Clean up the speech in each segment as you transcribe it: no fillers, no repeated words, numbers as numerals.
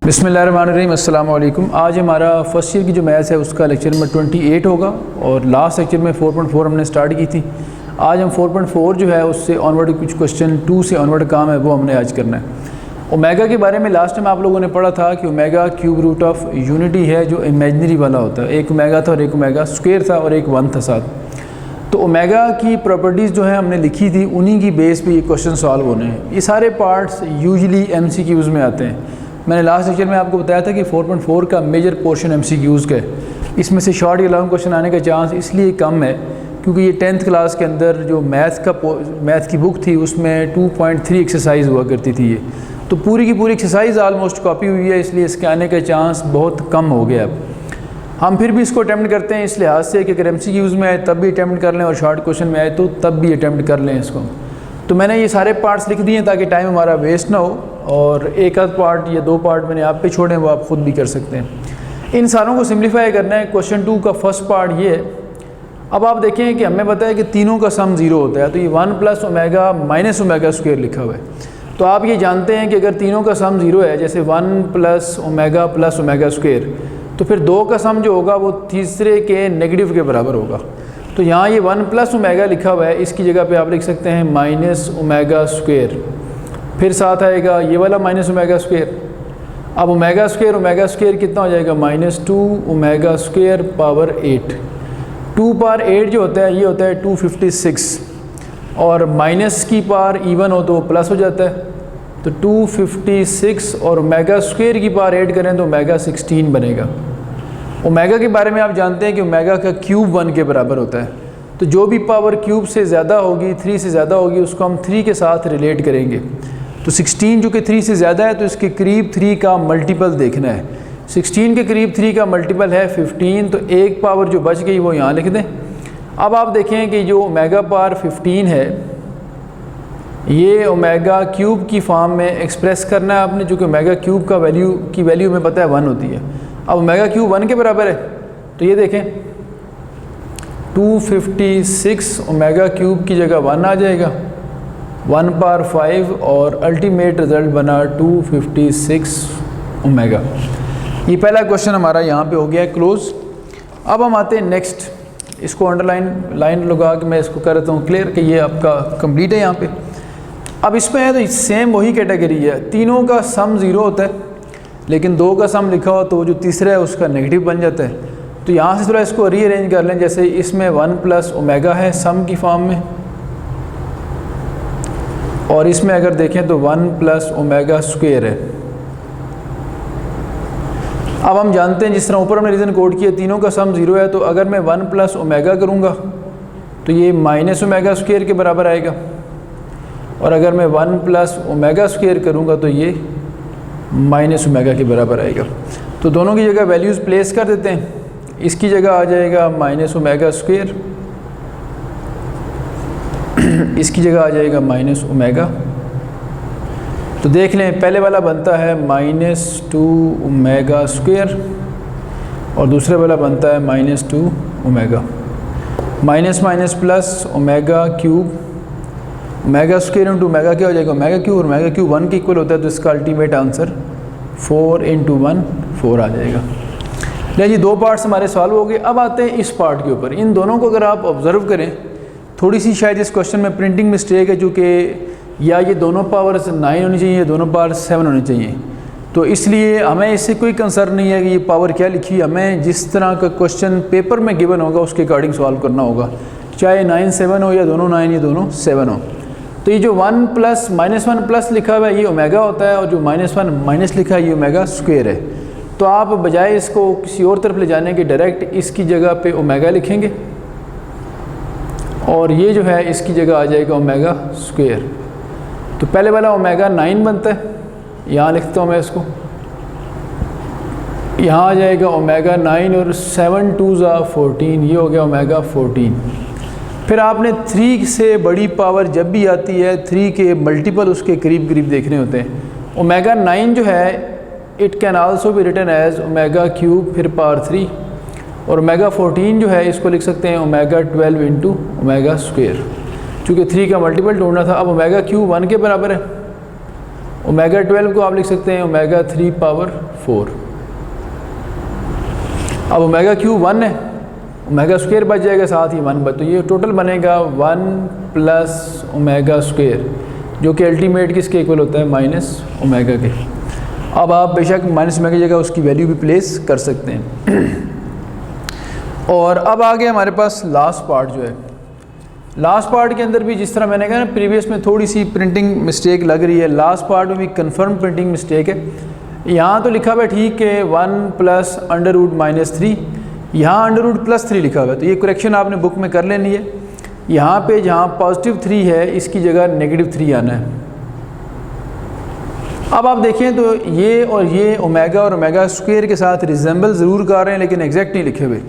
बिस्मिल्लाहिर्रहमानिर्रहीम, अस्सलाम वालेकुम। आज हमारा फर्स्ट ईयर की जो मैथ्स है उसका लेक्चर नंबर 28 होगा और लास्ट लेक्चर में 4.4 हमने स्टार्ट की थी। आज हम 4.4 जो है उससे ऑनवर्ड कुछ क्वेश्चन 2 से ऑनवर्ड काम है वो हमने आज करना है। ओमेगा के बारे में लास्ट टाइम आप लोगों ने पढ़ा था कि omega cube root of unity है जो इमेजिनरी वाला होता है। एक ओमेगा था और एक ओमेगा स्क्वायर था और एक 1 था साथ। तो ओमेगा की प्रॉपर्टीज़ जो है हमने लिखी थी, उन्हीं की बेस पे ये क्वेश्चन सॉल्व होने हैं। ये सारे पार्ट्स यूजुअली MCQs में आते हैं। मैंने लास्ट लेक्चर में आपको बताया था कि 4.4 का मेजर पोर्शन MCQs का है। इसमें से शॉर्ट या लॉन्ग क्वेश्चन आने का चांस इसलिए कम है क्योंकि ये 10th क्लास के अंदर जो मैथ की बुक थी उसमें 2.3 एक्सरसाइज हुआ करती थी। ये तो पूरी की पूरी एक्सरसाइज आलमोस्ट कॉपी हुई है, इसलिए इसके आने का चांस बहुत कम हो गया। अब हम फिर भी इसको अटैम्प्ट करते हैं इस लिहाज से कि अगर MCQs में आए तब भी अटैम्प्ट कर लें और शॉर्ट क्वेश्चन में आए तो तब भी अटैम्प्ट कर लें इसको। तो मैंने ये सारे पार्ट्स लिख दिए ताकि टाइम हमारा वेस्ट ना हो, और एक आध पार्ट या 2 पार्ट मैंने आप पे छोड़े वो आप ख़ुद भी कर सकते हैं। इन सारों को सिंप्लीफाई करना है। क्वेश्चन 2 का फर्स्ट पार्ट ये है। अब आप देखें कि हमें पता है कि तीनों का सम 0 होता है, तो ये 1 + ओमेगा माइनस ओमेगा स्क्वायर लिखा हुआ है। तो आप ये जानते हैं कि अगर तीनों का सम 0 है, जैसे 1 + ओमेगा + ओमेगा स्क्वायर, तो फिर 2 का सम जो होगा वो तीसरे के नेगेटिव के बराबर होगा। तो यहाँ ये 1 + ओमेगा लिखा हुआ है, इसकी जगह पे आप लिख सकते हैं माइनस ओमेगा स्क्वायर, फिर साथ आएगा ये वाला माइनस ओमेगा स्क्वायर। अब ओमेगा स्क्वायर कितना हो जाएगा -2 ओमेगा स्क्वायर पावर 8। 2 पावर 8 जो होता है ये होता है 256, और माइनस की पावर इवन हो तो वो प्लस हो जाता है। तो 256 और ओमेगा स्क्वायर की पावर 8 करें तो ओमेगा 16 बनेगा। ओमेगा के बारे में आप जानते हैं कि ओमेगा का क्यूब 1 के बराबर होता है। तो जो भी पावर क्यूब से ज़्यादा होगी, 3 से ज़्यादा होगी, उसको हम 3 के साथ रिलेट करेंगे। तो 16 जो कि 3 से ज़्यादा है तो इसके करीब 3 का मल्टीपल देखना है। 16 के करीब 3 का मल्टीपल है 15, तो एक पावर जो बच गई वो यहाँ लिख दें। अब आप देखें कि जो ओमेगा पावर 15 है ये ओमेगा क्यूब की फॉर्म में एक्सप्रेस करना है आपने, जो कि ओमेगा क्यूब का वैल्यू में पता है 1 होती है। अब ओमेगा क्यूब 1 के बराबर है, तो ये देखें 256 ओमेगा क्यूब की जगह 1 आ जाएगा, 1 पावर 5, और अल्टीमेट रिज़ल्ट बना 256 ओमेगा। ये पहला क्वेश्चन हमारा यहाँ पे हो गया है क्लोज। अब हम आते हैं नेक्स्ट। इसको लाइन लगा के मैं इसको कर देता हूँ क्लियर कि ये आपका कंप्लीट है यहाँ पे। अब इसमें है तो सेम वही कैटेगरी है, तीनों का सम 0 होता है, लेकिन 2 का सम लिखा हो तो जो तीसरा है उसका नेगेटिव बन जाता है। तो यहाँ से थोड़ा इसको रीअरेंज कर लें। जैसे इसमें 1 + ओमेगा है सम की फॉर्म में, और इसमें अगर देखें तो 1 + ओमेगा स्क्वायर है। अब हम जानते हैं जिस तरह ऊपर हमने रीज़न कोड किया, तीनों का सम 0 है, तो अगर मैं 1 + ओमेगा करूँगा तो ये माइनस ओमेगा स्क्वायर के बराबर आएगा, और अगर मैं 1 + ओमेगा स्क्वायर करूँगा तो ये माइनस ओमेगा के बराबर आएगा। तो दोनों की जगह वैल्यूज़ प्लेस कर देते हैं। इसकी जगह आ जाएगा माइनस ओमेगा स्क्वायर, इसकी जगह आ जाएगा माइनस ओमेगा। तो देख लें, पहले वाला बनता है -2 ओमेगा स्क्वायर और दूसरे वाला बनता है -2 omega. Minus minus plus omega cube, omega square into omega क्या हो जाएगा ओमेगा क्यूब, और ओमेगा क्यूब 1 के इक्वल होता है, तो इसका अल्टीमेट आंसर 4 × 1 4 आ जाएगा। जी 2 पार्ट्स हमारे सॉल्व हो गए। अब आते हैं इस पार्ट के ऊपर। इन दोनों को अगर आप ऑब्ज़र्व करें, थोड़ी सी शायद इस क्वेश्चन में प्रिंटिंग मिस्टेक है, जो कि या ये दोनों पावर्स 9 होनी चाहिए, दोनों पावर 7 होनी चाहिए। तो इसलिए हमें इससे कोई कंसर्न नहीं है कि ये पावर क्या लिखी है। हमें जिस तरह का क्वेश्चन पेपर में गिवन होगा उसके अकॉर्डिंग सॉल्व करना होगा, चाहे 9 7 हो या दोनों 9 या दोनों 7 हो। तो ये जो 1 + -1 प्लस लिखा हुआ है ये ओमेगा होता है, और जो -1 माइनस लिखा है ये ओमेगा स्क्वायर है। तो आप बजाय इसको किसी और तरफ ले जाने के डायरेक्ट इसकी जगह पे ओमेगा लिखेंगे, और ये जो है इसकी जगह आ जाएगा ओमेगा स्क्वायर। तो पहले वाला ओमेगा 9 बनता है, यहाँ लिखता हूँ मैं इसको, यहाँ आ जाएगा ओमेगा 9 और 7 2 14, ये हो गया ओमेगा 14। फिर आपने 3 से बड़ी पावर जब भी आती है 3 के मल्टीपल उसके करीब करीब देखने होते हैं। ओमेगा 9 जो है it can also be written as omega cube फिर पावर 3, और ओमेगा 14 जो है इसको लिख सकते हैं ओमेगा 12 इंटू ओमेगा स्क्वेयर, चूँकि 3 का मल्टीपल ढूंढना था। अब ओमेगा क्यूब 1 के बराबर है, ओमेगा 12 को आप लिख सकते हैं ओमेगा 3 पावर 4। अब ओमेगा क्यूब 1 है, ओमेगा स्क्वेयर बच जाएगा, साथ ही 1 बच, तो ये टोटल बनेगा 1 प्लस ओमेगा स्क्वेयर, जो कि अल्टीमेट किसके इक्वल होता है माइनस ओमेगा के। अब आप बेशक माइनस ओमेगा की जगह उसकी वैल्यू भी प्लेस कर सकते हैं। और अब आगे हमारे पास लास्ट पार्ट जो है, लास्ट पार्ट के अंदर भी जिस तरह मैंने कहा ना प्रीवियस में थोड़ी सी प्रिंटिंग मिस्टेक लग रही है, लास्ट पार्ट में भी कंफर्म प्रिंटिंग मिस्टेक है। यहाँ तो लिखा हुआ है ठीक है 1 प्लस अंडर रूट माइनस 3, यहाँ अंडर रूट प्लस 3 लिखा हुआ है, तो ये करेक्शन आपने बुक में कर लेनी है। यहाँ पे जहाँ पॉजिटिव 3 है इसकी जगह नेगेटिव 3 आना है। अब आप देखें तो ये और ये ओमेगा और ओमेगा स्क्वायर के साथ रिजेंबल ज़रूर कर रहे हैं लेकिन एग्जैक्ट नहीं लिखे हुए,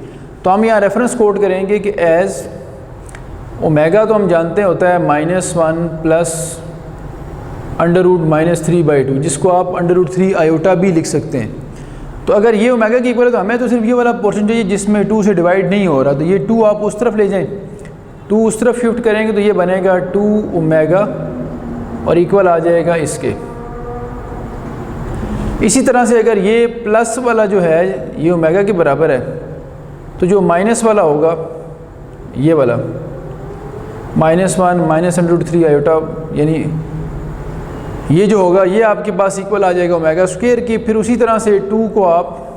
तो हम यहाँ रेफरेंस कोड करेंगे कि एज़ ओमेगा तो हम जानते हैं होता है -1 प्लस अंडर रूट -3/2, जिसको आप अंडर रूट 3 आयोटा भी लिख सकते हैं। तो अगर ये ओमेगा की इक्वल है तो हमें तो सिर्फ ये वाला पोर्शन चाहिए जिसमें 2 से डिवाइड नहीं हो रहा, तो ये 2 आप उस तरफ ले जाएं, 2 उस तरफ शिफ्ट करेंगे तो ये बनेगा 2 ओमेगा और इक्वल आ जाएगा इसके। इसी तरह से अगर ये प्लस वाला जो है ये ओमेगा के बराबर है, तो जो माइनस वाला होगा ये वाला -1 माइनस अंडर रूट 3 आयोटा, यानी ये जो होगा ये आपके पास इक्वल आ जाएगा ओमेगा स्क्वायर की। फिर उसी तरह से 2 को आप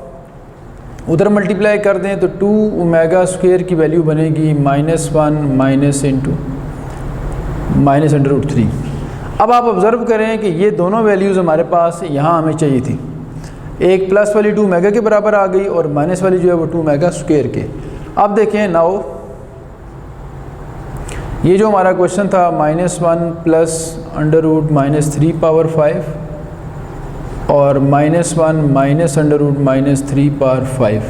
उधर मल्टीप्लाई कर दें तो 2 ओमेगा स्क्वायर की वैल्यू बनेगी -1 minus into minus under root 3। अब आप ऑब्ज़र्व करें कि ये दोनों वैल्यूज़ हमारे पास यहाँ हमें चाहिए थी, एक प्लस वाली 2 ओमेगा के बराबर आ गई और माइनस वाली जो है वो 2 ओमेगा स्क्वायर के। अब देखें नाउ ये जो हमारा क्वेश्चन था -1 प्लस अंडर रूट -3 पावर 5 और -1 माइनस अंडर रूट -3 पावर 5,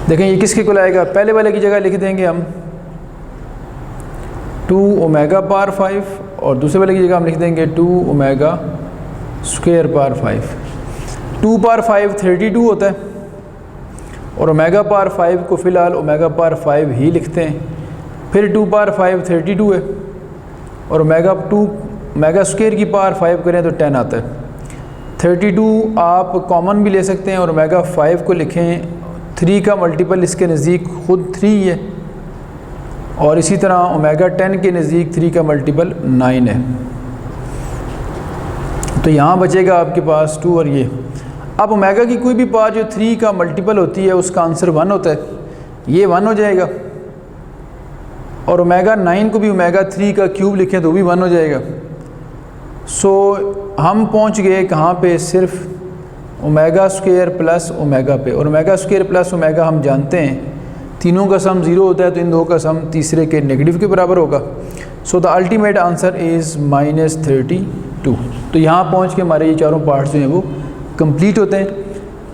देखें ये किसके को लाएगा, पहले वाले की जगह लिख देंगे हम 2 ओमेगा पावर 5 और दूसरे वाले की जगह हम लिख देंगे 2 ओमेगा स्क्वायर पावर 5। 2 पावर 5 32 होता है और ओमेगा पावर 5 को फ़िलहाल ओमेगा पावर 5 ही लिखते हैं। फिर 2 पावर 5 32 है और ओमेगा स्क्वायर की पावर 5 करें तो 10 आता है। 32 आप कॉमन भी ले सकते हैं और ओमेगा 5 को लिखें, 3 का मल्टीपल इसके नज़दीक खुद 3 है और इसी तरह ओमेगा 10 के नज़दीक 3 का मल्टीपल 9 है, तो यहाँ बचेगा आपके पास 2 और ये। अब ओमेगा की कोई भी पावर जो 3 का मल्टीपल होती है उसका आंसर 1 होता है, ये 1 हो जाएगा। और ओमेगा 9 को भी ओमेगा 3 का क्यूब लिखें तो भी 1 हो जाएगा। सो हम पहुंच गए कहाँ पे, सिर्फ ओमेगा स्क्वायर प्लस ओमेगा पे, और ओमेगा स्क्वायर प्लस ओमेगा हम जानते हैं तीनों का सम 0 होता है, तो इन दो का सम तीसरे के नेगेटिव के बराबर होगा। So the ultimate answer is -32। तो यहाँ पहुँच के हमारे ये चारों पार्ट्स जो हैं वो कंप्लीट होते हैं।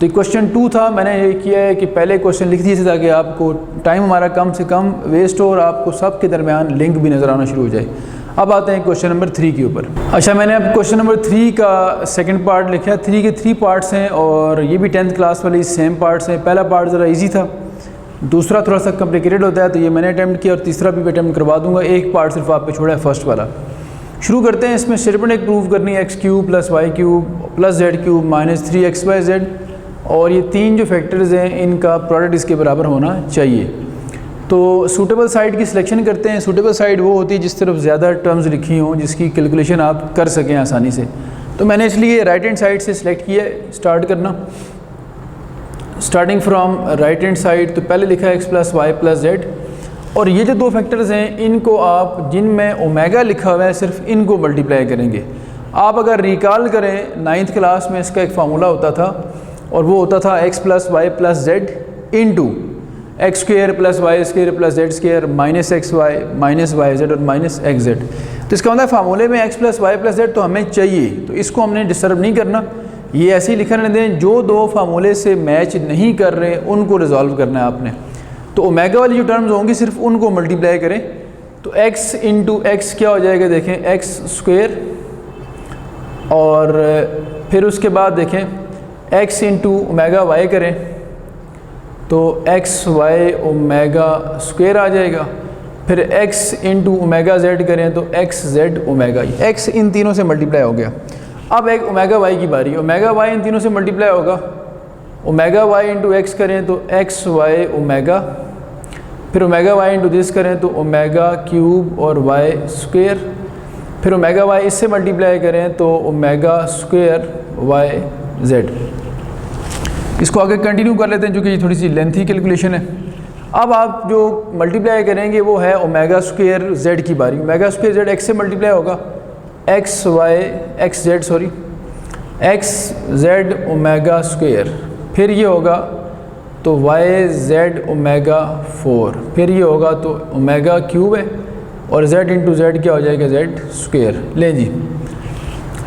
तो क्वेश्चन 2 था, मैंने ये किया है कि पहले क्वेश्चन लिख दिए थे ताकि आपको टाइम हमारा कम से कम वेस्ट हो और आपको सब के दरमियान लिंक भी नज़र आना शुरू हो जाए। अब आते हैं क्वेश्चन नंबर 3 के ऊपर। अच्छा, मैंने अब क्वेश्चन नंबर 3 का सेकंड पार्ट लिखा है। 3 के 3 पार्ट्स हैं और ये भी 10th क्लास वाली सेम पार्ट्स हैं। पहला पार्ट ज़रा इजी था, दूसरा थोड़ा सा कॉम्प्लिकेटेड होता है, तो ये मैंने अटैम्प्ट किया और तीसरा भी अटैम्प्ट करवा दूँगा। एक पार्ट सिर्फ आप पे छोड़ा है, फर्स्ट वाला। शुरू करते हैं। इसमें स्टेटमेंट एक प्रूव करनी है, x³ + y³ + z³ - 3xyz, और ये 3 जो फैक्टर्स हैं इनका प्रोडक्ट इसके बराबर होना चाहिए। तो सूटेबल साइड की सिलेक्शन करते हैं। सूटेबल साइड वो होती है जिस तरफ ज़्यादा टर्म्स लिखी हों, जिसकी कैलकुलेशन आप कर सकें आसानी से। तो मैंने इसलिए राइट हैंड साइड से सिलेक्ट किया है। स्टार्ट करना, starting from right hand side, तो पहले लिखा है x + y + z, और ये जो 2 फैक्टर्स हैं इनको आप, जिनमें ओमेगा लिखा हुआ है, सिर्फ इनको मल्टीप्लाई करेंगे। आप अगर रिकॉल करें 9th क्लास में इसका एक फार्मूला होता था और वो होता था x + y + z into x² + y² + z² -xy -yz और -xz। तो इसका मतलब फार्मूले में x + y + z तो हमें चाहिए, तो इसको हमने डिस्टर्ब नहीं करना, ये ऐसे ही लिखा रहने दें। जो 2 फार्मूले से मैच नहीं कर रहे उनको रिजॉल्व करना है आपने। तो ओमेगा वाली जो टर्म्स होंगी सिर्फ उनको मल्टीप्लाई करें, तो x इंटू एक्स क्या हो जाएगा, देखें x² और फिर उसके बाद देखें x इंटू ओमेगा वाई करें तो एक्स वाई ओमेगा स्क्वायर आ जाएगा। फिर x इंटू ओमेगा जेड करें तो एक्स जेड ओमेगा, x इन तीनों से मल्टीप्लाई हो गया। अब एक ओमेगा वाई की बारी, ओमेगा वाई इन तीनों से मल्टीप्लाई होगा। ओमेगा वाई इंटू एक्स करें तो एक्स वाई ओमेगा, फिर ओमेगा वाई इंटू दिस करें तो ओमेगा क्यूब और वाई स्क्वायर, फिर ओमेगा वाई इससे मल्टीप्लाई करें तो ओमेगा स्क्वायर वाई जेड। इसको आगे कंटिन्यू कर लेते हैं, जो कि थोड़ी सी लेंथी कैलकुलेशन है। अब आप जो मल्टीप्लाई करेंगे वो है ओमेगा स्क्वायर जेड की बारी। ओमेगा स्क्वायर जेड एक्स से मल्टीप्लाई होगा, एक्स जेड ओमेगा स्क्वायर, फिर ये होगा तो वाई जेड ओमेगा 4, फिर ये होगा तो ओमेगा क्यूब है और जेड इंटू जेड क्या हो जाएगा, जेड स्क्वायर। ले जी,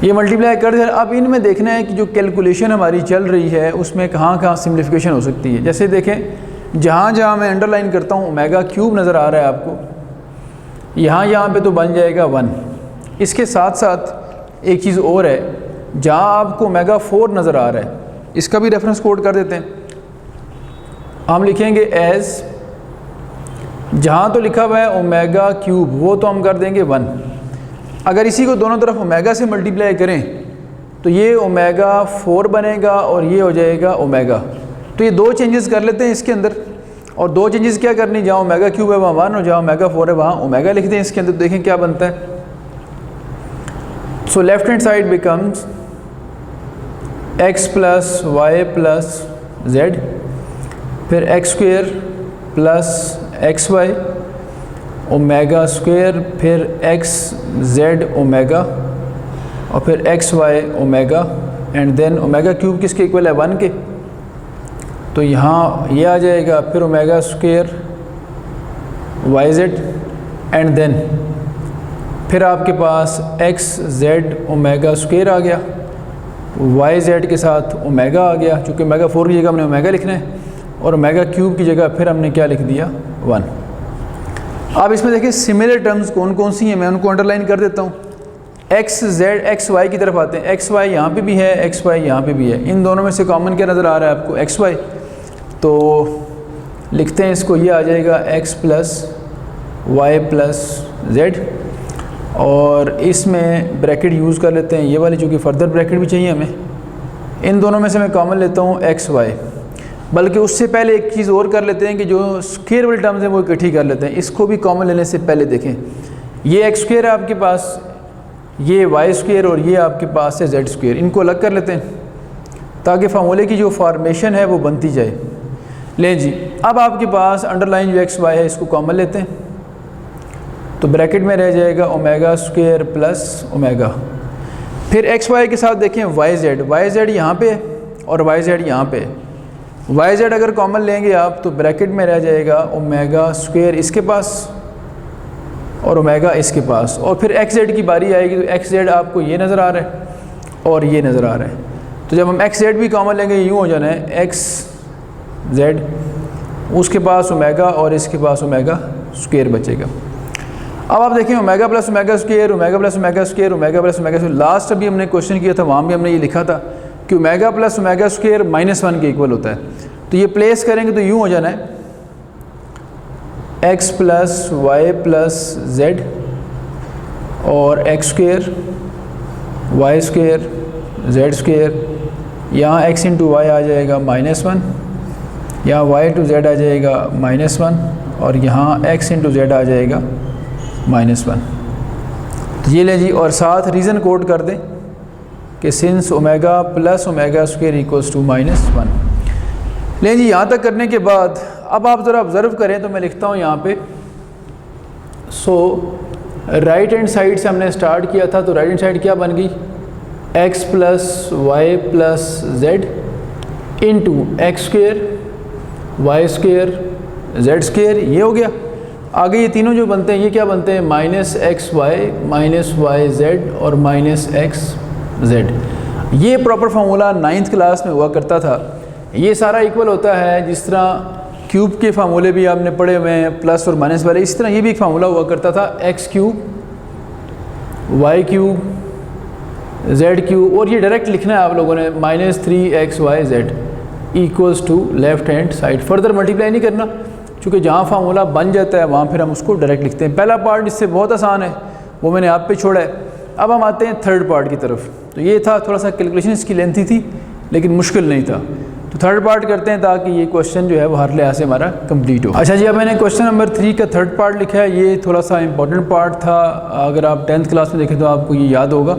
ये मल्टीप्लाई कर दिया। अब इनमें देखना है कि जो कैलकुलेशन हमारी चल रही है उसमें कहाँ कहाँ सिम्प्लिफिकेशन हो सकती है। जैसे देखें जहाँ जहाँ मैं अंडरलाइन करता हूँ ओमेगा क्यूब नज़र आ रहा है आपको, यहाँ पे तो बन जाएगा 1। इसके साथ साथ एक चीज़ और है, जहाँ आपको ओमेगा 4 नज़र आ रहा है, इसका भी रेफरेंस कोड कर देते हैं। हम लिखेंगे एज, जहाँ तो लिखा हुआ है ओमेगा क्यूब वो तो हम कर देंगे 1। अगर इसी को दोनों तरफ ओमेगा से मल्टीप्लाई करें तो ये ओमेगा 4 बनेगा और ये हो जाएगा ओमेगा। तो ये दो चेंजेस कर लेते हैं इसके अंदर, और दो चेंजेस क्या करनी, जहाँ ओमेगा क्यूब है वहाँ 1 और जहाँ ओमेगा 4 है वहाँ ओमेगा लिख दें इसके अंदर। देखें क्या बनता है। So left hand side becomes x plus Y plus Z, फिर X square plus X Y omega square, फिर एक्स जेड ओमेगा और फिर X Y omega, and then omega cube किसके इक्वल है, 1 के, तो यहाँ ये आ जाएगा। फिर omega square Y Z, and then फिर आपके पास एक्स जेड ओमेगा स्क्वायर आ गया, वाई जेड के साथ ओमेगा आ गया, चूँकि ओमेगा 4 की जगह हमने ओमेगा लिखना है, और ओमेगा क्यूब की जगह फिर हमने क्या लिख दिया, 1। अब इसमें देखिए सिमिलर टर्म्स कौन कौन सी हैं, मैं उनको अंडरलाइन कर देता हूँ। एक्स जेड एक्स वाई की तरफ आते हैं। एक्स वाई यहाँ पे भी है, एक्स वाई यहाँ पे भी है, इन दोनों में से कॉमन क्या नज़र आ रहा है आपको, एक्स वाई। तो लिखते हैं इसको, ये आ जाएगा x plus Y plus Z, और इसमें ब्रैकेट यूज़ कर लेते हैं ये वाली, चूँकि फर्दर ब्रैकेट भी चाहिए हमें। इन दोनों में से मैं कॉमन लेता हूँ एक्स वाई, बल्कि उससे पहले एक चीज़ और कर लेते हैं कि जो स्क्वायर वाले टर्म्स हैं वो इकट्ठी कर लेते हैं। इसको भी कॉमन लेने से पहले देखें, ये एक्स स्क्वायर है आपके पास, ये वाई स्क्वायर और ये आपके पास है जेड स्क्वायर, इनको अलग कर लेते हैं ताकि फार्मूले की जो फॉर्मेशन है वो बनती जाए। लें जी, अब आपके पास अंडरलाइन जो एक्स वाई है इसको कॉमन लेते हैं, तो ब्रैकेट में रह जाएगा ओमेगा स्क्वायर प्लस ओमेगा। फिर एक्स वाई के साथ देखें वाई जेड यहाँ पे है और वाई जेड यहाँ पे है। वाई जेड अगर कॉमन लेंगे आप तो ब्रैकेट में रह जाएगा ओमेगा स्क्वायर इसके पास और ओमेगा इसके पास, और फिर एक्स जेड की बारी आएगी तो एक्स जेड आपको ये नज़र आ रहा है और ये नज़र आ रहा है। तो जब हम एक्स जेड भी कॉमन लेंगे यूँ हो जाना है एक्स जेड, उसके पास ओमेगा और इसके पास ओमेगा स्क्वायर बचेगा। अब आप देखें omega plus omega square, omega plus omega square, omega plus omega square. Last अभी हमने क्वेश्चन किया था, वहाँ भी हमने ये लिखा था कि ओमेगा प्लस ओमेगा स्क्वायर -1 के इक्वल होता है। तो ये प्लेस करेंगे तो यूँ हो जाना है X plus Y plus Z और X square Y square Z square, यहाँ एक्स इंटू वाई आ जाएगा -1, यहाँ वाई टू जेड आ जाएगा -1, और यहाँ एक्स इंटू जेड आ जाएगा -1। तो ये ले जी, और साथ रीज़न कोड कर दें कि since omega plus omega square equals to -1। लें जी, यहाँ तक करने के बाद अब आप ज़रा ऑब्ज़र्व करें तो मैं लिखता हूँ यहाँ पे। सो राइट हैंड साइड से हमने स्टार्ट किया था, तो राइट हैंड साइड क्या बन गई, x plus Y plus z into x square Y square Z square, ये हो गया। आगे ये तीनों जो बनते हैं ये क्या बनते हैं, -xy -yz और -xz। ये प्रॉपर फार्मूला 9th क्लास में हुआ करता था। ये सारा इक्वल होता है, जिस तरह क्यूब के फार्मूले भी आपने पढ़े हुए हैं प्लस और माइनस वाले, इस तरह ये भी एक फार्मूला हुआ करता था, x³ y³ जेड क्यू, और ये डायरेक्ट लिखना है आप लोगों ने -3xyz equals to left hand side. Further multiply नहीं करना, क्योंकि जहाँ फार्मूला बन जाता है वहाँ फिर हम उसको डायरेक्ट लिखते हैं। पहला पार्ट इससे बहुत आसान है, वो मैंने आप पे छोड़ा है। अब हम आते हैं थर्ड पार्ट की तरफ। तो ये था, थोड़ा सा कैलकुलेशन इसकी लेंथी थी लेकिन मुश्किल नहीं था। तो थर्ड पार्ट करते हैं ताकि ये क्वेश्चन जो है वो हर लिहाज से हमारा कंप्लीट हो। अच्छा जी, अब मैंने क्वेश्चन नंबर 3 का थर्ड पार्ट लिखा है। ये थोड़ा सा इंपॉर्टेंट पार्ट था, अगर आप 10th क्लास में देखें तो आपको ये याद होगा।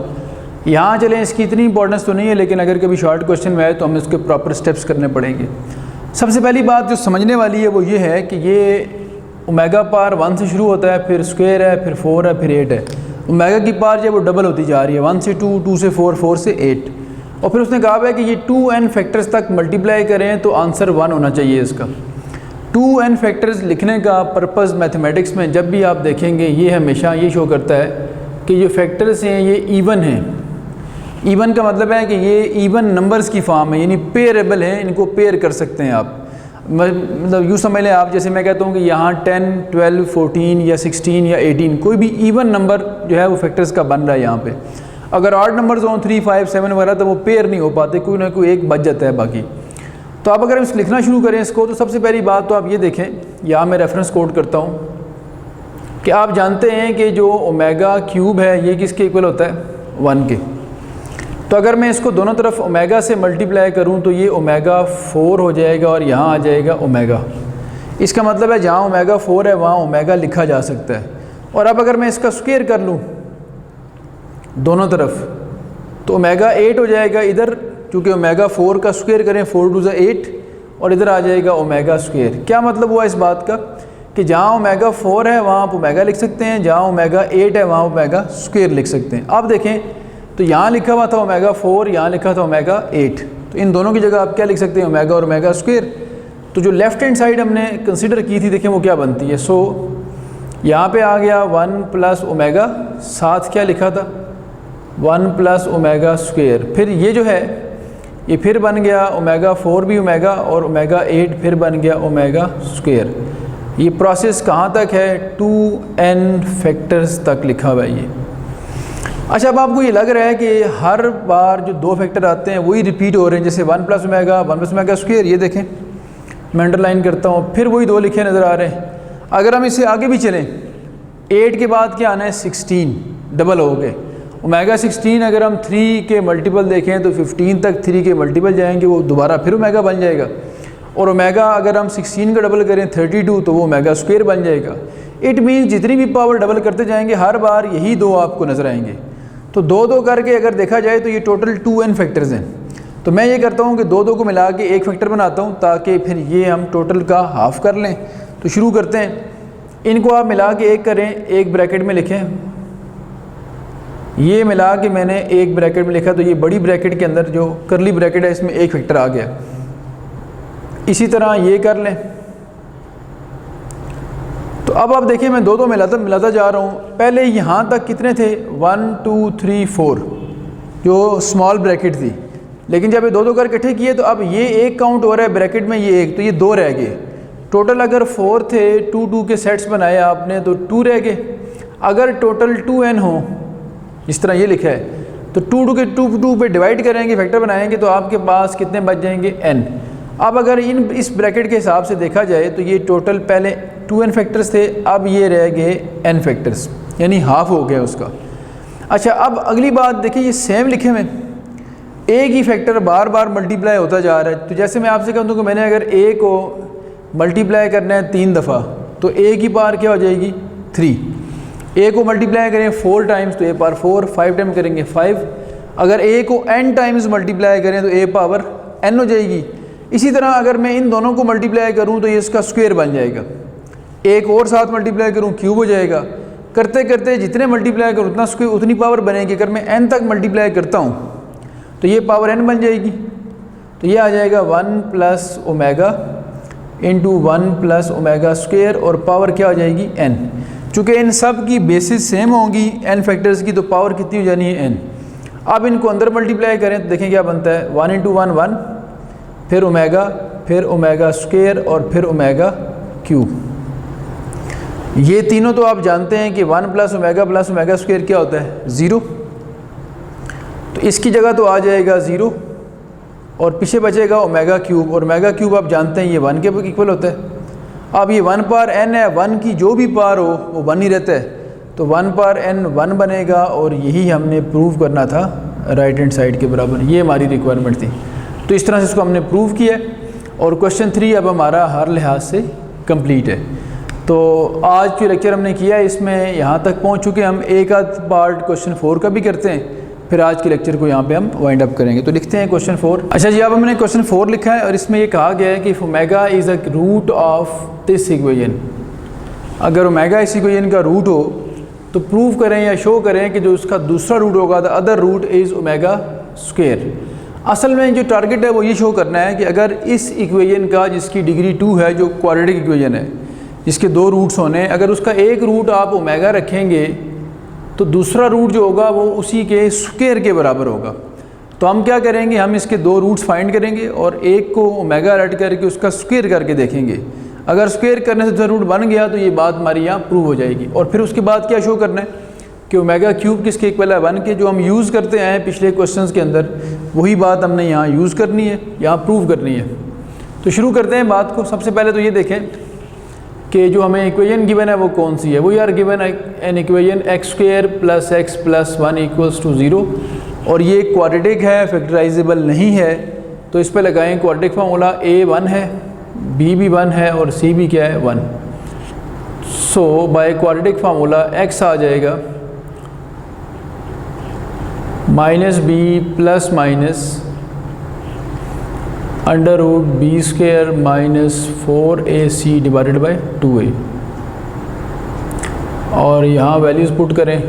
यहाँ चलें, इसकी इतनी इंपॉर्टेंस तो नहीं है, लेकिन अगर कभी शॉर्ट क्वेश्चन में आए तो हमें उसके प्रॉपर स्टेप्स करने पड़ेंगे। सबसे पहली बात जो समझने वाली है वो ये है कि ये ओमेगा पावर 1 से शुरू होता है, फिर स्क्वायर है, फिर 4 है, फिर 8 है। ओमेगा की पावर जो है वो डबल होती जा रही है, 1 से 2, 2 से 4, 4 से 8। और फिर उसने कहा है कि ये 2n फैक्टर्स तक मल्टीप्लाई करें तो आंसर 1 होना चाहिए इसका। 2n फैक्टर्स लिखने का पर्पज़ मैथमेटिक्स में जब भी आप देखेंगे ये हमेशा ये शो करता है कि जो फैक्टर्स हैं ये इवन हैं। इवन का मतलब है कि ये इवन नंबर्स की फॉर्म है, यानी पेयरेबल हैं, इनको पेयर कर सकते हैं आप। मतलब यूँ समझ लें आप, जैसे मैं कहता हूँ कि यहाँ 10, 12, 14 या 16 या 18 कोई भी इवन नंबर जो है वो फैक्टर्स का बन रहा है यहाँ पे। अगर ऑड नंबर्स हों 3, 5, 7 वगैरह तो वो पेयर नहीं हो पाते, कोई ना कोई एक बच जाता है बाकी। तो अब अगर हम लिखना शुरू करें इसको, तो सबसे पहली बात तो आप ये देखें, यहाँ मैं रेफरेंस कोड करता हूँ कि आप जानते हैं कि जो ओमेगा क्यूब है ये किसके इक्वल होता है, 1 के। तो अगर मैं इसको दोनों तरफ ओमेगा से मल्टीप्लाई करूं तो ये ओमेगा 4 हो जाएगा और यहाँ आ जाएगा ओमेगा। इसका मतलब है जहाँ ओमेगा 4 है वहाँ ओमेगा लिखा जा सकता है। और अब अगर मैं इसका स्क्वायर कर लूँ दोनों तरफ तो ओमेगा 8 हो जाएगा इधर, क्योंकि ओमेगा 4 का स्क्वायर करें 4 2 8, और इधर आ जाएगा ओमेगा स्क्वायर। क्या मतलब हुआ इस बात का कि जहाँ ओमेगा 4 है वहाँ आप ओमेगा लिख सकते हैं, जहाँ ओमेगा 8 है वहाँ ओमेगा स्क्वायर लिख सकते हैं। अब देखें तो यहाँ लिखा हुआ था ओमेगा 4, यहाँ लिखा था ओमेगा 8, तो इन दोनों की जगह आप क्या लिख सकते हैं, ओमेगा और ओमेगा स्क्वायर। तो जो लेफ्ट हैंड साइड हमने कंसिडर की थी, देखें वो क्या बनती है। सो यहाँ पे आ गया 1 प्लस ओमेगा, साथ क्या लिखा था 1 प्लस ओमेगा स्क्वायर। फिर ये जो है ये फिर बन गया ओमेगा 4 भी ओमेगा, और ओमेगा 8 फिर बन गया ओमेगा स्क्वायर। ये प्रोसेस कहाँ तक है, 2n फैक्टर्स तक लिखा हुआ है ये। अच्छा, अब आपको ये लग रहा है कि हर बार जो 2 फैक्टर आते हैं वही रिपीट हो रहे हैं, जैसे 1 प्लस ओमेगा स्क्वायर। ये देखें मैं अंडरलाइन करता हूँ, फिर वही 2 लिखे नज़र आ रहे हैं। अगर हम इससे आगे भी चलें, 8 के बाद क्या आना है, 16 डबल हो गए ओमेगा 16। अगर हम 3 के मल्टीपल देखें तो 15 तक 3 के मल्टीपल जाएंगे, वो दोबारा फिर ओमेगा बन जाएगा। और ओमेगा अगर हम 16 का डबल करें 32 तो वो ओमेगा स्क्वायर बन जाएगा। इट मीन्स जितनी भी पावर डबल करते जाएंगे हर बार यही 2 आपको नज़र आएंगे। तो 2-2 करके अगर देखा जाए तो ये टोटल 2n फैक्टर्स हैं। तो मैं ये करता हूँ कि 2-2 को मिला के एक फैक्टर बनाता हूँ ताकि फिर ये हम टोटल का हाफ कर लें। तो शुरू करते हैं, इनको आप मिला के एक करें, एक ब्रैकेट में लिखें। ये मिला के मैंने एक ब्रैकेट में लिखा, तो ये बड़ी ब्रैकेट के अंदर जो करली ब्रैकेट है इसमें एक फैक्टर आ गया। इसी तरह ये कर लें। तो अब आप देखिए मैं 2-2 मिलाता जा रहा हूँ। पहले यहाँ तक कितने थे, 1 2 3 4 जो स्मॉल ब्रैकेट थी, लेकिन जब ये 2-2 कर इकट्ठे किए तो अब ये एक काउंट हो रहा है ब्रैकेट में, ये एक, तो ये 2 रह गए। टोटल अगर 4 थे, 2-2 के सेट्स बनाए आपने तो 2 रह गए। अगर टोटल 2n हो, इस तरह ये लिखा है, तो 2 के 2 पे डिवाइड करेंगे, फैक्टर बनाएंगे तो आपके पास कितने बच जाएंगे, n। अब अगर इस ब्रैकेट के हिसाब से देखा जाए तो ये टोटल पहले 2n फैक्टर्स थे, अब ये रह गए n फैक्टर्स, यानी हाफ हो गया उसका। अच्छा, अब अगली बात देखिए, ये सेम लिखे हुए, एक ही फैक्टर बार बार मल्टीप्लाई होता जा रहा है। तो जैसे मैं आपसे कहूँ कि मैंने अगर a को मल्टीप्लाई करना है 3 दफ़ा तो a की पावर क्या हो जाएगी, 3। a को मल्टीप्लाई करें 4 टाइम्स तो a पावर 4, 5 टाइम करेंगे 5। अगर a को n टाइम्स मल्टीप्लाई करें तो a पावर n हो जाएगी। इसी तरह अगर मैं इन दोनों को मल्टीप्लाई करूं तो ये इसका स्क्वायर बन जाएगा। एक और साथ मल्टीप्लाई करूं क्यूब हो जाएगा। करते करते जितने मल्टीप्लाई करूं उतना स्क्वायर उतनी पावर बनेगी। अगर मैं n तक मल्टीप्लाई करता हूं तो ये पावर n बन जाएगी। तो ये आ जाएगा 1 plus omega into 1 plus omega square, और पावर क्या हो जाएगी, n। चूँकि इन सब की बेसिस सेम होंगी n फैक्टर्स की, तो पावर कितनी हो जानी है, n। अब इनको अंदर मल्टीप्लाई करें तो देखें क्या बनता है, 1 इंटू 1 1, फिर ओमेगा स्क्वायर और फिर ओमेगा क्यूब। ये तीनों तो आप जानते हैं कि 1 प्लस ओमेगा स्क्वायर क्या होता है, 0। तो इसकी जगह तो आ जाएगा 0 और पीछे बचेगा ओमेगा क्यूब, और ओमेगा क्यूब आप जानते हैं ये 1 के इक्वल होता है। अब ये 1 पावर n है, 1 की जो भी पावर हो वो 1 ही रहता है, तो 1 पावर n 1 बनेगा, और यही हमने प्रूव करना था राइट हैंड साइड के बराबर। ये हमारी रिक्वायरमेंट थी, तो इस तरह से इसको हमने प्रूव किया, और क्वेश्चन 3 अब हमारा हर लिहाज से कंप्लीट है। तो आज जो लेक्चर हमने किया है इसमें यहाँ तक पहुँच चुके, हम एक आध पार्ट क्वेश्चन 4 का भी करते हैं, फिर आज के लेक्चर को यहाँ पे हम वाइंड अप करेंगे। तो लिखते हैं क्वेश्चन 4। अच्छा जी, अब हमने क्वेश्चन 4 लिखा है और इसमें ये कहा गया है कि omega is a root of this equation. अगर ओमेगा इस इक्वेशन का रूट हो तो प्रूव करें या शो करें कि जो उसका दूसरा रूट होगा the other root is omega square. असल में जो टारगेट है वो ये शो करना है कि अगर इस इक्वेशन का जिसकी डिग्री 2 है, जो क्वाड्रेटिक इक्वेशन है जिसके 2 रूट्स होने, अगर उसका एक रूट आप ओमेगा रखेंगे तो दूसरा रूट जो होगा वो उसी के स्क्वायर के बराबर होगा। तो हम क्या करेंगे, हम इसके 2 रूट्स फाइंड करेंगे और एक को ओमेगा रट करके उसका स्क्वायर करके देखेंगे। अगर स्क्वायर करने से दूसरा रूट बन गया तो ये बात हमारी यहाँ प्रूव हो जाएगी। और फिर उसके बाद क्या शो करना है कि ओमेगा क्यूब किसके इक्वल है 1 के, जो हम यूज़ करते हैं पिछले क्वेश्चंस के अंदर, वही बात हमने यहाँ यूज़ करनी है, यहाँ प्रूव करनी है। तो शुरू करते हैं बात को। सबसे पहले तो ये देखें कि जो हमें इक्वेशन गिवन है वो कौन सी है। वो यार given an equation x square plus x plus 1 equals to 0, और ये क्वाड्रेटिक है, फैक्टराइजेबल नहीं है, तो इस पर लगाएं क्वाड्रेटिक फार्मूला। a 1 है, b भी 1 है और c भी क्या है 1। So by quadratic formula x आ जाएगा minus b plus minus under root b square minus 4ac divided by 2a, और यहाँ वैल्यूज़ पुट करें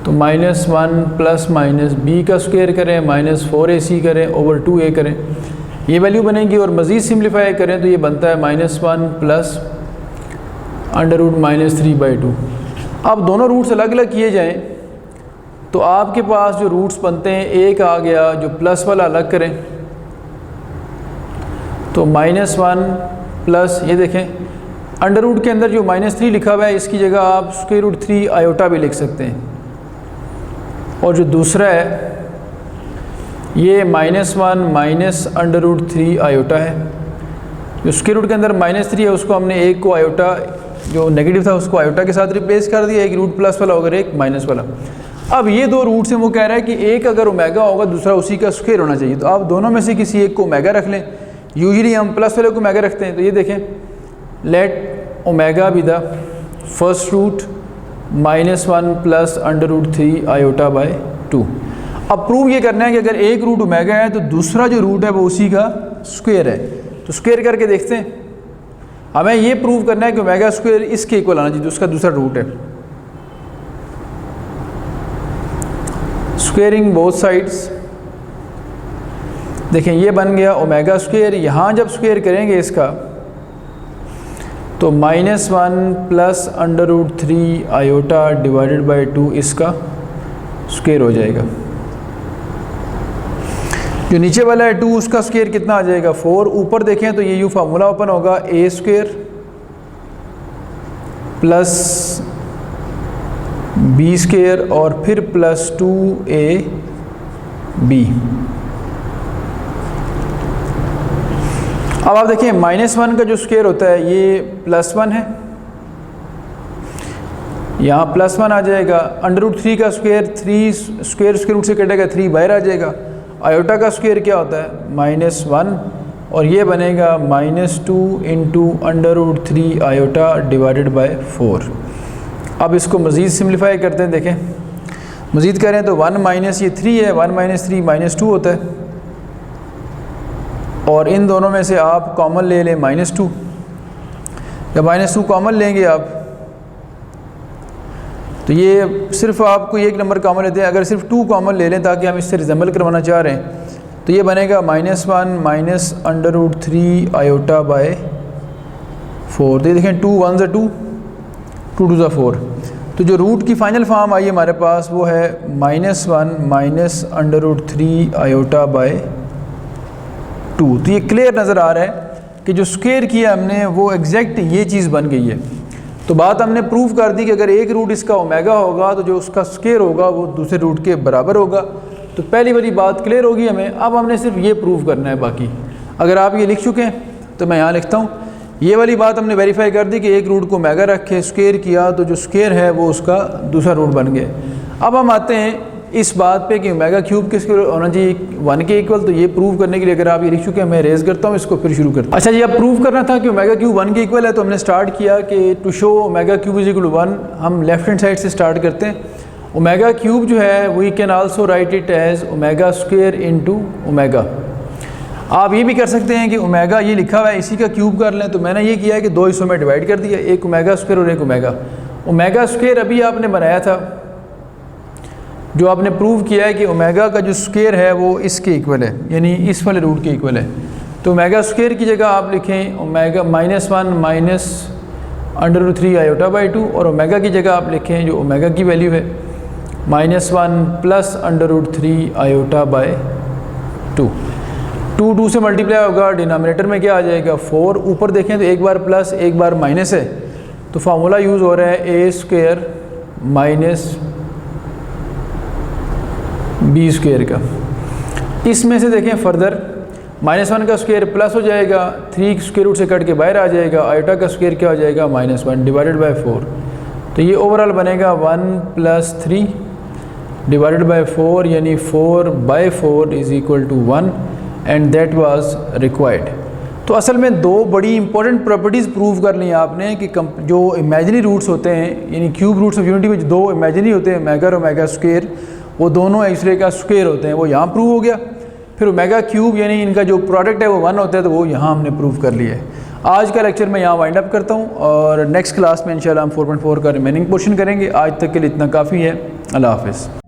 तो -1 प्लस माइनस बी का स्क्वायर करें माइनस 4ac करें ओवर 2a करें, ये वैल्यू बनेगी। और मज़ीद सिम्प्लीफाई करें तो ये बनता है -1 प्लस अंडर रूट -3/2। अब दोनों रूट्स अलग अलग किए जाएँ तो आपके पास जो रूट्स बनते हैं, एक आ गया जो प्लस वाला अलग करें तो -1 प्लस, ये देखें अंडर रूट के अंदर जो -3 लिखा हुआ है इसकी जगह आप स्क्वायर रूट 3 आयोटा भी लिख सकते हैं। और जो दूसरा है ये -1 माइनस अंडर रूट 3 आयोटा है। जो स्क्वायर रूट के अंदर -3 है उसको हमने एक को आयोटा जो नेगेटिव था उसको आयोटा के साथ रिप्लेस कर दिया, एक रूट प्लस वाला होगा एक माइनस वाला। अब ये 2 रूट्स हैं, वो कह रहा है कि एक अगर ओमेगा होगा दूसरा उसी का स्क्वायर होना चाहिए, तो आप दोनों में से किसी एक को ओमेगा रख लें। यूजुअली हम प्लस वाले को ओमेगा रखते हैं। तो ये देखें, let omega be the first root -1 plus under root 3 iota by 2। अब प्रूव ये करना है कि अगर एक रूट ओमेगा है तो दूसरा जो रूट है वो उसी का स्क्वायर है। तो स्क्वायर करके देखते हैं, हमें ये प्रूव करना है कि ओमेगा स्क्वायर इसके इक्वल आना चाहिए जो उसका दूसरा रूट है। स्क्वेयरिंग बोथ साइड्स, देखें ये बन गया ओमेगा स्क्वायर। यहाँ जब स्क्वायर करेंगे इसका तो -1 plus under root 3 iota divided by 2 इसका स्क्वायर हो जाएगा। जो नीचे वाला है 2 उसका स्क्वायर कितना आ जाएगा 4। ऊपर देखें तो ये फार्मूला ओपन होगा a square plus b square और फिर प्लस 2ab। अब आप देखें -1 का जो स्क्वायर होता है ये +1 है, यहाँ +1 आ जाएगा। अंडर रूट 3 का स्क्वायर 3 स्क्वायर रूट से कटेगा 3 बाहर आ जाएगा। आयोटा का स्क्वायर क्या होता है -1 और ये बनेगा -2 into under root 3 iota divided by 4। अब इसको मज़ीद सिम्प्लीफाई करते हैं, देखें मज़ीद करें तो 1 माइनस ये 3 है, 1 माइनस 3 -2 होता है, और इन दोनों में से आप कॉमन ले लें -2। जब -2 कॉमन लेंगे आप तो ये सिर्फ आपको एक नंबर कॉमन लेते हैं। अगर सिर्फ 2 कॉमन ले लें ताकि हम इससे रिजेंबल करवाना चाह रहे हैं तो ये बनेगा -1 minus under root 3 iota by 4। तो ये देखें 2 1 ज़ा 2, 2 2 ज़ा 4। तो जो रूट की फ़ाइनल फॉर्म आई हमारे पास वो है -1 minus under root 3 iota by 2। तो ये क्लियर नज़र आ रहा है कि जो स्क्वायर किया हमने वो एग्जैक्ट ये चीज़ बन गई है। तो बात हमने प्रूव कर दी कि अगर एक रूट इसका ओमेगा होगा तो जो उसका स्क्वायर होगा वो दूसरे रूट के बराबर होगा। तो पहली वाली बात क्लियर होगी हमें। अब हमने सिर्फ ये प्रूव करना है। बाकी अगर आप ये लिख चुके हैं तो मैं यहाँ लिखता हूँ, ये वाली बात हमने वेरीफाई कर दी कि एक रूट को ओमेगा रख के स्क्वायर किया तो जो स्क्वायर है वो उसका दूसरा रूट बन गया। अब हम आते हैं इस बात पे कि ओमेगा क्यूब किसके होना चाहिए 1 के इक्वल। तो ये प्रूव करने के लिए अगर आप ये लिख चुके हैं, मैं रेज करता हूँ इसको, फिर शुरू करता हूँ। अच्छा जी, अब प्रूव करना था कि ओमेगा क्यूब 1 के इक्वल है, तो हमने स्टार्ट किया कि to show omega cube is equal to 1 हम लेफ्ट हैंड साइड से स्टार्ट करते हैं। ओमेगा क्यूब जो है we can also write it as omega square into omega. आप ये भी कर सकते हैं कि ओमेगा ये लिखा हुआ है इसी का क्यूब कर लें। तो मैंने ये किया है कि 2 हिस्सों में डिवाइड कर दिया, एक ओमेगा स्क्वायर और एक ओमेगा। ओमेगा स्क्वायर अभी आपने बनाया था, जो आपने प्रूव किया है कि ओमेगा का जो स्क्वायर है वो इसके इक्वल है, यानी इस वाले रूट के इक्वल है। तो ओमेगा स्क्वायर की जगह आप लिखें ओमेगा -1 माइनस √3 आयोटा बाई 2, और ओमेगा की जगह आप लिखें जो ओमेगा की वैल्यू है -1 प्लस √3 आयोटा बाई 2। 2 से मल्टीप्लाई होगा, डिनोमिनेटर में क्या आ जाएगा 4। ऊपर देखें तो एक बार प्लस एक बार माइनस है, तो फार्मूला यूज़ हो रहा है a² माइनस b² का। इसमें से देखें फर्दर -1 का स्क्वायर प्लस हो जाएगा, 3 स्क्वायर रूट से कट के बाहर आ जाएगा, आयोटा का स्क्वायर क्या हो जाएगा -1 डिवाइडेड बाई 4। तो ये ओवरऑल बनेगा 1 + 3 डिवाइडेड बाई 4, यानी 4/4 is equal to 1 and that was required. तो असल में 2 बड़ी इंपॉर्टेंट प्रॉपर्टीज़ प्रूव कर ली आपने कि जो इमेजिनरी रूट्स होते हैं, यानी क्यूब रूट्स ऑफ यूनिटी में 2 इमेजिनरी होते हैं ओमेगा और ओमेगा स्क्वायर, वो दोनों एक दूसरे का स्क्वायर होते हैं, वो यहाँ प्रूव हो गया। फिर ओमेगा क्यूब यानी इनका जो प्रोडक्ट है वो 1 होता है, तो वो यहाँ हमने प्रूव कर लिया है। आज का लेक्चर मैं यहाँ वाइंड अप करता हूँ और नेक्स्ट क्लास में इंशाल्लाह हम 4.4 का रिमेनिंग पोर्शन करेंगे। आज तक के लिए इतना काफ़ी है। अल्लाह हाफ़िज़।